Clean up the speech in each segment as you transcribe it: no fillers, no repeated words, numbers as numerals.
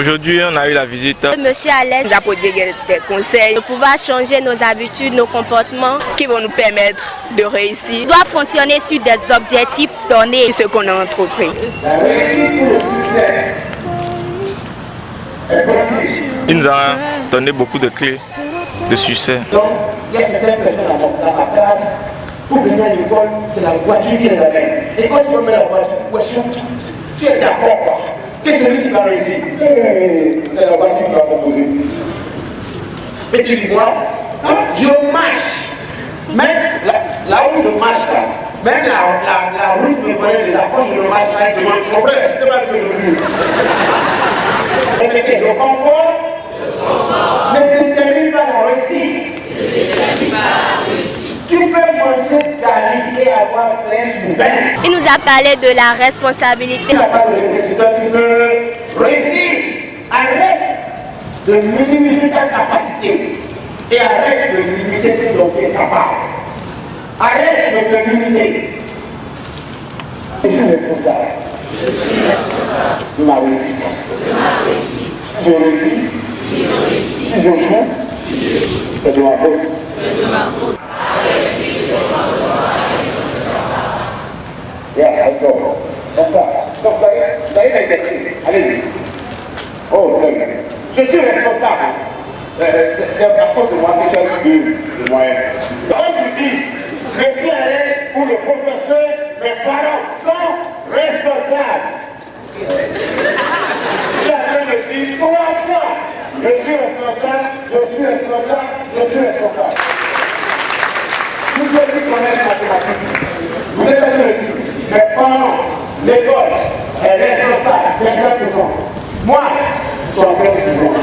Aujourd'hui, on a eu la visite. Monsieur Alès nous a apporté des conseils pour pouvoir changer nos habitudes, nos comportements qui vont nous permettre de réussir. On doit fonctionner sur des objectifs donnés et ce qu'on a entrepris. Il nous a donné beaucoup de clés de succès. Donc, il y a certaines personnes dans ma classe, pour venir à l'école, c'est la voiture qui les amène. Et quand tu veux mettre la voiture, tu es d'accord quoi? Que celui-ci va réussir. C'est la voiture qui va proposer. Et tu dis, moi, je marche. Même là où je marche là, même la route me connaît déjà. Quand je ne marche pas, je demande, mon frère, je te demande que je me répétez, le confort ne détermine pas la réussite. Tu peux manger garni et avoir faim sous pain. Il nous a parlé de la responsabilité. Tu n'as pas de réflexion, tu peux réussir. Arrête de minimiser ta capacité et arrête de limiter ce dont tu es capable. Arrête de te limiter. Je suis responsable. Je suis responsable de ma réussite. de ma réussite. Je réussis. Si Si je je joue, j'échoue, c'est de ma faute. c'est de ma faute. Yeah, d'accord. Donc, vous allez m'interpréter. Allez-y. Oh, très bien. Je suis responsable. C'est à cause de moi que tu as eu de moyens. Quand tu dis, je suis à l'aise pour le professeur, mes parents sont responsables. Tu es en train de dire, trois fois, je suis responsable, je suis responsable, je suis responsable. Vous devez connaître la mathématique. Vous êtes en train de dire, mes parents, l'école, est responsable, personne ne sont. Moi, je suis en train de dire.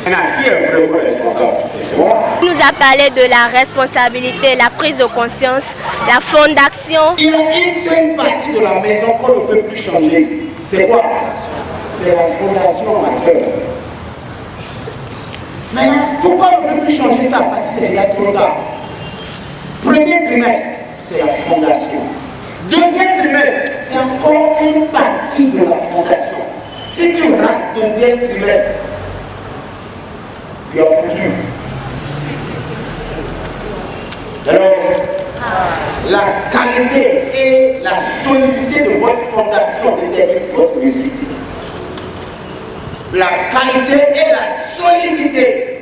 Qui est vraiment responsable? C'est moi. Il nous a parlé de la responsabilité, la prise de conscience, la fondation. Il y a une seule partie de la maison qu'on ne peut plus changer. C'est quoi? C'est la fondation, ma soeur. Maintenant, pourquoi on ne peut plus changer ça? Parce que c'est déjà trop tard. Premier trimestre, c'est la fondation. Deuxième trimestre, c'est encore une partie de la fondation. Si tu rates deuxième trimestre, tu as foutu. Alors, la qualité et la solidité de votre fondation déterminent votre réussite. La qualité et la solidité,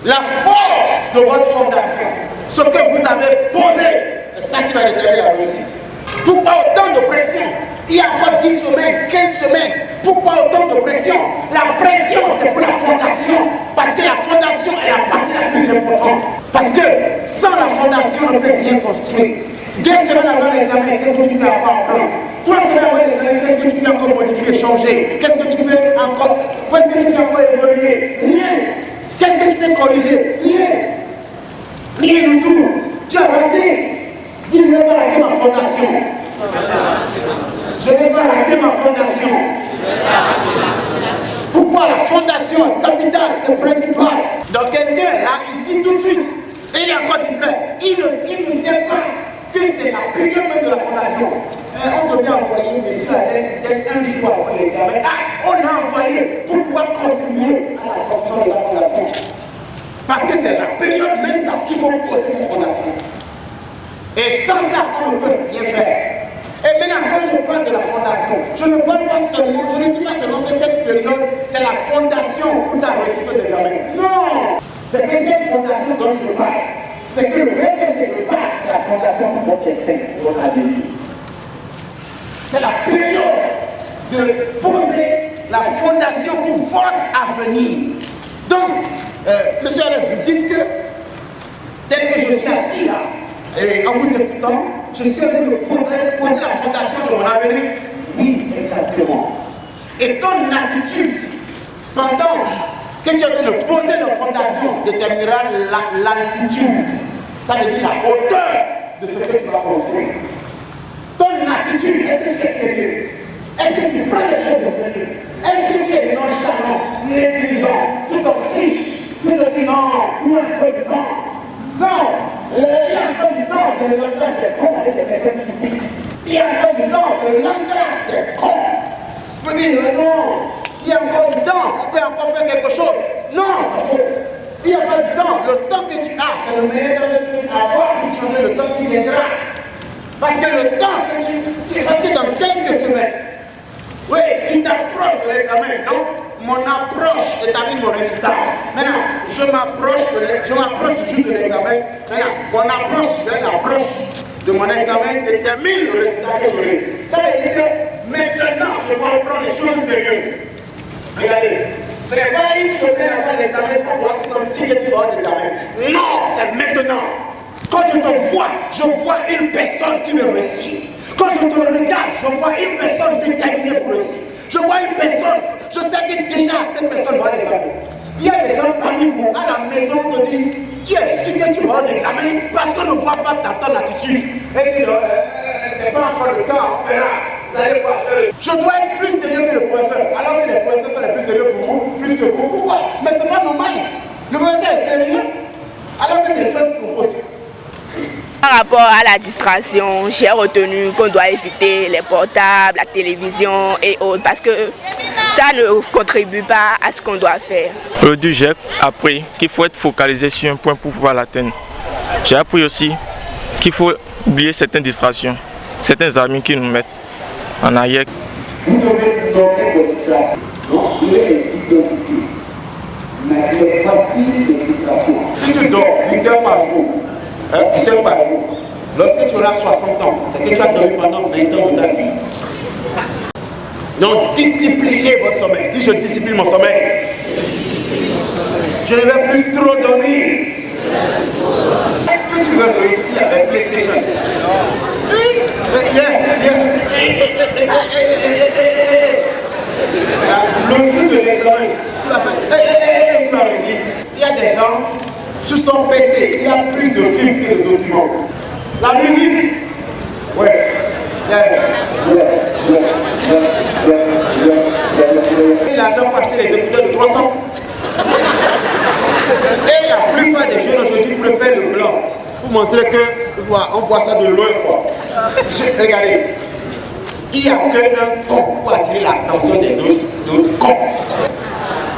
la force de votre fondation, ce que vous avez posé, c'est ça qui va déterminer la réussite. Pourquoi autant de pression? Il y a encore 10 semaines, 15 semaines. Pourquoi autant de pression? La pression, c'est pour la fondation. Parce que la fondation est la partie la plus importante. Parce que sans la fondation, on ne peut rien construire. 2 semaines avant l'examen, qu'est-ce que tu peux encore apprendre? 3 semaines avant l'examen, qu'est-ce que tu peux encore modifier, changer? Qu'est-ce que tu peux encore... Où est-ce que tu peux encore évoluer? Rien. Qu'est-ce que tu peux corriger? Rien. Rien du tout. Tu as raté. Dis, je ne vais pas rater ma fondation. Je ne vais pas rater ma fondation. Pourquoi la fondation est capitale, c'est principal. Donc quelqu'un là, ici tout de suite, et il est encore distrait. Il ne sait pas que c'est la période même de la fondation. On devait envoyer monsieur Alès peut-être un jour avant l'examen. Ah, on l'a envoyé pour pouvoir contribuer à la construction de la fondation. Parce que c'est la période même ça qu'il faut poser cette fondation. Et sans ça, on ne peut rien faire. Et maintenant, quand je parle de la fondation, je ne parle pas seulement, je ne dis pas seulement que cette période, c'est la fondation pour ta réussite aux examens. Non! C'est que cette fondation dont je parle, c'est que le reste de base, c'est la fondation pour votre destin, pour votre avenir. C'est la période de poser la fondation pour votre avenir. Donc, monsieur Alès, vous dites que, tel que je suis assis là, et en vous écoutant, je suis en train de poser la fondation de mon avenir. Oui, exactement. Et ton attitude, pendant que tu es en train de poser la fondation, déterminera l'altitude. Ça veut dire la hauteur de ce que tu vas construire. Ton attitude, est-ce que tu es sérieux? Est-ce que tu prends les choses au sérieux? Est-ce que tu es nonchalant, négligent? Tu t'en fiches? Tu te dis non, il y a un peu de temps. Non, il y a un peu de temps, c'est le langage des cons avec les personnes stupides. Il y a un peu de temps, c'est le langage des cons. Vous dites non, Il y a encore du temps, on peut encore faire quelque chose. Non, c'est faux. Il n'y a pas de temps. Le temps que tu as, c'est le meilleur temps que tu puisses avoir pour changer le temps qui viendra. Parce que le temps que parce que dans quelques semaines, oui, tu t'approches de l'examen. Donc, mon approche établit mon résultat. Maintenant, je m'approche du jour de l'examen. Maintenant, mon approche de mon examen détermine le résultat que j'aurai. Ça veut dire que maintenant, je dois prendre les choses au sérieux. Regardez, ce n'est pas une semaine avant l'examen qu'on doit sentir que tu vas aux examens. Non, c'est maintenant. Quand je te vois, je vois une personne qui veut réussir. Quand je te regarde, je vois une personne déterminée pour réussir. Je vois une personne, je sais que déjà cette personne va à l'examen. Il y a des gens parmi vous, à la maison, on te dit, tu es sûr que tu vas aux examens parce qu'on ne voit pas ton attitude. Et tu dis, c'est pas encore le temps, on verra. Vous allez voir. Je dois être plus sérieux que le professeur, alors que les professeurs sont les plus sérieux pour vous, plus que vous. Pourquoi? Mais c'est pas normal. Le professeur est sérieux, alors que c'est toi qui composes. Par rapport à la distraction, j'ai retenu qu'on doit éviter les portables, la télévision et autres parce que ça ne contribue pas à ce qu'on doit faire. Aujourd'hui, j'ai appris qu'il faut être focalisé sur un point pour pouvoir l'atteindre. J'ai appris aussi qu'il faut oublier certaines distractions, certains amis qui nous mettent en arrière. Vous devez nommer vos distractions. Donc, vous devez les identifier. Mais il est facile de distraction. Si tu dors 8 heures par jour, 8 heures par jour, lorsque tu auras 60 ans, c'est que tu as dormi pendant 20 ans de ta vie. Donc, disciplinez votre sommeil. Dis, je discipline mon sommeil. Je ne vais plus trop dormir. Est-ce que tu veux réussir avec PlayStation? Le jour de l'examen, tu vas faire. Tu vas réussir. Il y a des gens, sur son PC, il y a plus de films que de documents. La musique, ouais. Et l'argent pour acheter les écouteurs de 300. Et la plupart des jeunes aujourd'hui préfèrent le blanc pour montrer que on voit ça de loin quoi. Regardez, il n'y a qu'un con pour attirer l'attention des autres cons.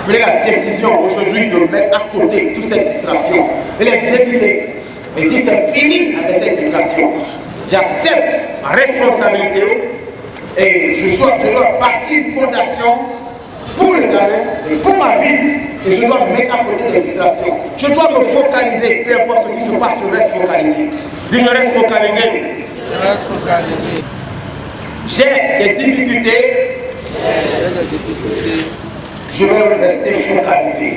Prenez la décision aujourd'hui de mettre à côté toutes ces distractions et les éviter. Et dire c'est fini avec ces distractions. J'accepte ma responsabilité et je dois bâtir une fondation pour les années et pour ma vie. Et je dois me mettre à côté des distractions. Je dois me focaliser, peu importe ce qui se passe, je reste focalisé. Dis je reste focalisé. Je reste focalisé. J'ai des difficultés. Je vais rester focalisé.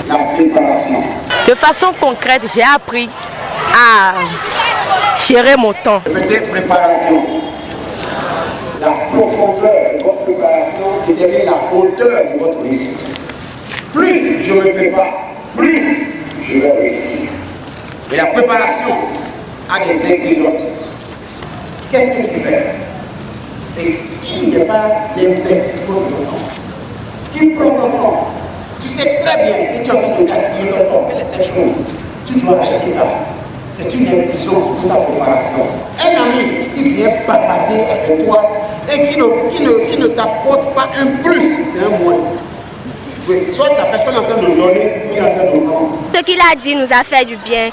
La préparation. De façon concrète, j'ai appris à gérer mon temps. Mettez préparation. La profondeur de votre préparation détermine la hauteur de votre réussite. Plus je me prépare, plus je vais réussir. Et la préparation a des exigences. Qu'est-ce que tu fais? Et qui n'est pas l'investissement de ton temps? Qui prend ton temps? Tu sais très bien que tu as envie de gaspiller ton temps. Quelle est cette chose? Tu dois arrêter ça. C'est une exigence pour ta préparation. Un ami qui vient bavarder avec toi et qui ne t'apporte pas un plus, c'est un moins. Oui, soit la personne est en train de donner, ou il est en train de prendre. Ce qu'il a dit nous a fait du bien.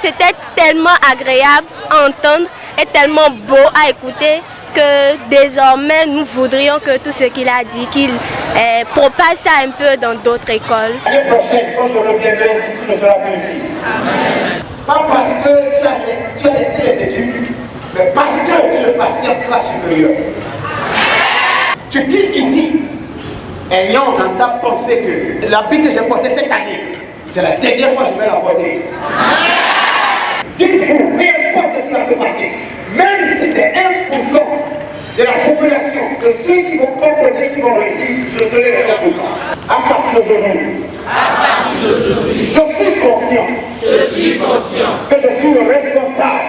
C'était tellement agréable à entendre et tellement beau à écouter que désormais nous voudrions que tout ce qu'il a dit, qu'il propage ça un peu dans d'autres écoles. L'année prochaine, quand je reviendrai ici, tu ne seras plus ici. Pas parce que tu as laissé les études, mais parce que tu es passé en classe supérieure. Tu quittes ici, ayant dans ta pensée que l'habit que j'ai porté cette année, c'est la dernière fois que je vais la porter. Dites-vous, peu importe ce qui va se passer, même si c'est 1% de la population, de ceux qui vont composer, qui vont réussir, je serai le 1%. À partir d'aujourd'hui, je suis conscient que je suis le responsable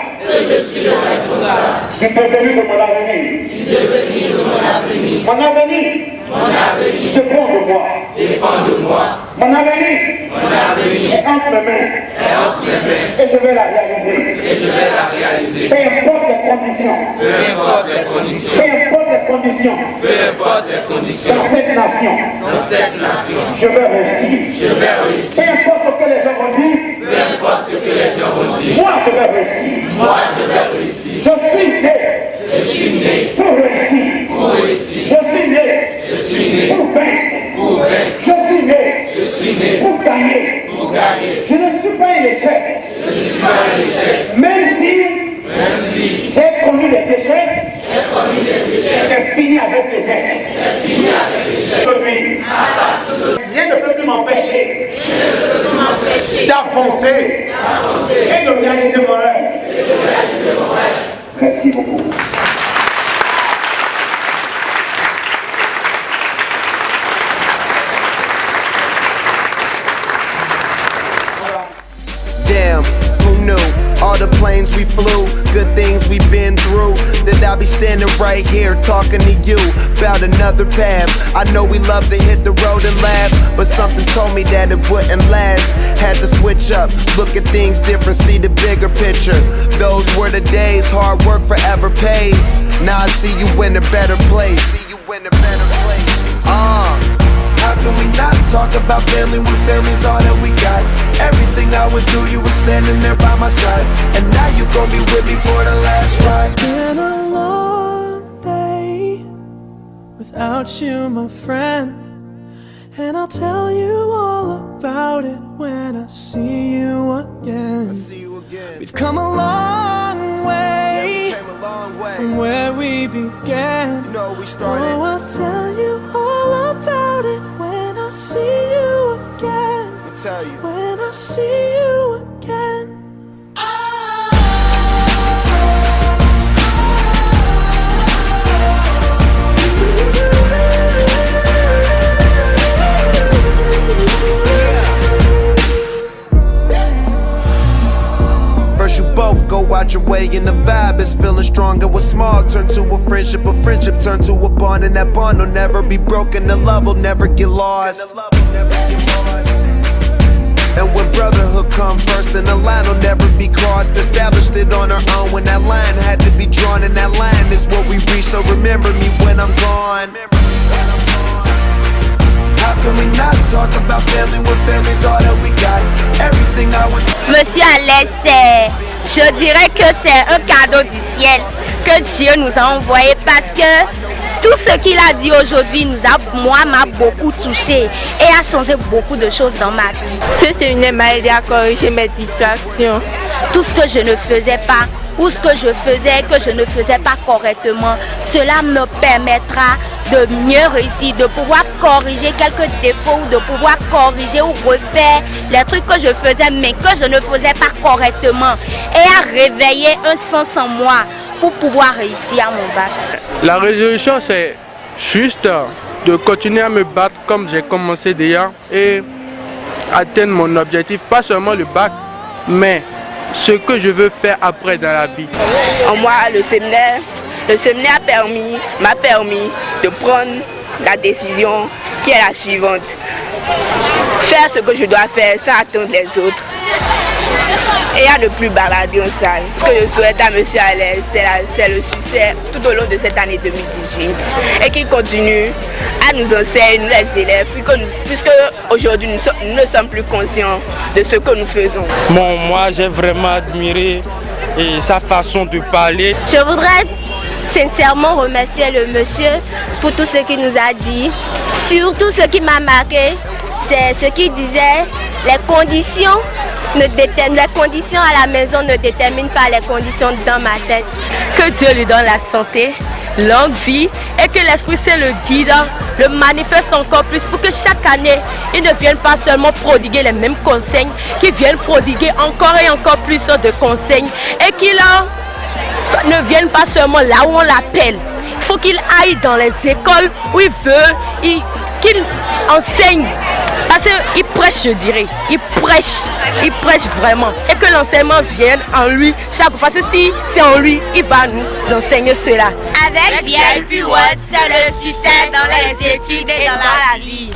du devenir de mon avenir. Mon avenir dépend de moi. Mon avenir est entre mes mains. Et je vais la réaliser. Peu importe les conditions. Dans cette nation. Je vais réussir. Peu importe ce que les gens vont dire. Moi je vais réussir. Je suis né pour réussir. Je suis né pour vaincre. Je suis né pour gagner. Je ne suis pas un échec. Même si j'ai connu des échecs, c'est fini avec l'échec. Aujourd'hui, rien ne peut plus m'empêcher d'avancer et de réaliser mon rêve. Merci beaucoup. Damn, who knew? All the planes we flew, good things we've been through. That I'll be standing right here talking to you about another path. I know we love to hit the road and laugh, but something told me that it wouldn't last. Had to switch up, look at things different, see the bigger picture. Those were the days, hard work forever pays. Now I see you in a better place. How can we not talk about family when family's all that we got? Everything I would do, you were standing there by my side. And now you gon' be with me for the last ride. It's been a long day without you, my friend. And I'll tell you all about it when I see you again. We've come a long way, from where we began. You know we started. Oh, I'll tell you all about it when I see you again. I'll tell you. When I see you again. First you both go out your way and the vibe is feeling stronger. What's small turn to a friendship turn to a bond, and that bond will never be broken. The love will never get lost. And when brotherhood come first, then the line will never be crossed. Established it on our own when that line had to be drawn, and that line is what we reach. So remember me when I'm gone. How can we not talk about family when family's all that we got? Everything I would. Monsieur Alès, je dirais que c'est un cadeau du ciel que Dieu nous a envoyé, parce que tout ce qu'il a dit aujourd'hui m'a beaucoup touché et a changé beaucoup de choses dans ma vie. C'est une m'a aidé à corriger mes distractions. Tout ce que je ne faisais pas ou ce que je faisais que je ne faisais pas correctement, cela me permettra de mieux réussir, de pouvoir corriger quelques défauts, de pouvoir corriger ou refaire les trucs que je faisais mais que je ne faisais pas correctement, et à réveiller un sens en moi pour pouvoir réussir à mon bac. La résolution, c'est juste de continuer à me battre comme j'ai commencé déjà et atteindre mon objectif, pas seulement le bac, mais ce que je veux faire après dans la vie. En moi, le séminaire m'a permis de prendre la décision qui est la suivante. Faire ce que je dois faire sans attendre les autres et à ne plus balader en salle. Ce que je souhaite à M. Alès, c'est le succès tout au long de cette année 2018 et qu'il continue à nous enseigner, nous les élèves, puisque aujourd'hui nous ne sommes plus conscients de ce que nous faisons. Bon, moi j'ai vraiment admiré sa façon de parler. Je voudrais sincèrement remercier le monsieur pour tout ce qu'il nous a dit. Surtout ce qui m'a marqué, c'est ce qu'il disait, les conditions à la maison ne déterminent pas les conditions dans ma tête. Que Dieu lui donne la santé, longue vie, et que l'Esprit Saint le guide, le manifeste encore plus pour que chaque année, il ne vienne pas seulement prodiguer les mêmes conseils, qu'il vienne prodiguer encore et encore plus de conseils, et qu'il ne vienne pas seulement là où on l'appelle. Il faut qu'il aille dans les écoles où il veut, qu'il enseigne. Parce qu'il prêche, je dirais. Il prêche vraiment. Et que l'enseignement vienne en lui chaque fois. Parce que si c'est en lui, il va nous enseigner cela. Avec VIP World, c'est le succès dans les études et dans la vie.